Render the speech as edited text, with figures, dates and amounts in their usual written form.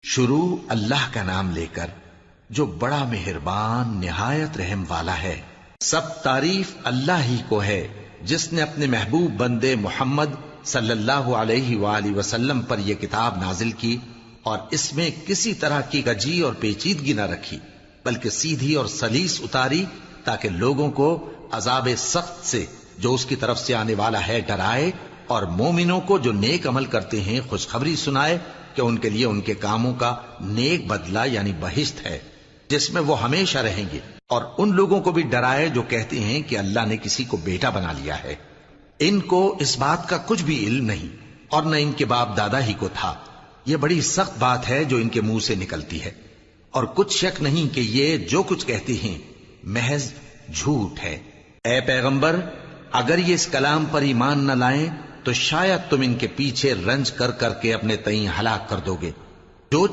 شروع اللہ کا نام لے کر جو بڑا مہربان نہایت رحم والا ہے۔ سب تعریف اللہ ہی کو ہے جس نے اپنے محبوب بندے محمد صلی اللہ علیہ وآلہ وسلم پر یہ کتاب نازل کی اور اس میں کسی طرح کی کجی اور پیچیدگی نہ رکھی، بلکہ سیدھی اور سلیس اتاری تاکہ لوگوں کو عذاب سخت سے جو اس کی طرف سے آنے والا ہے ڈرائے، اور مومنوں کو جو نیک عمل کرتے ہیں خوشخبری سنائے کہ ان کے لیے ان کے کاموں کا نیک بدلہ یعنی بہشت ہے جس میں وہ ہمیشہ رہیں گے، اور ان لوگوں کو بھی ڈرائے جو کہتے ہیں کہ اللہ نے کسی کو بیٹا بنا لیا ہے۔ ان کو اس بات کا کچھ بھی علم نہیں اور نہ ان کے باپ دادا ہی کو تھا۔ یہ بڑی سخت بات ہے جو ان کے منہ سے نکلتی ہے، اور کچھ شک نہیں کہ یہ جو کچھ کہتے ہیں محض جھوٹ ہے۔ اے پیغمبر، اگر یہ اس کلام پر ایمان نہ لائیں تو شاید تم ان کے پیچھے رنج کر کر کے اپنے تئیں ہلاک کر دو گے۔ جو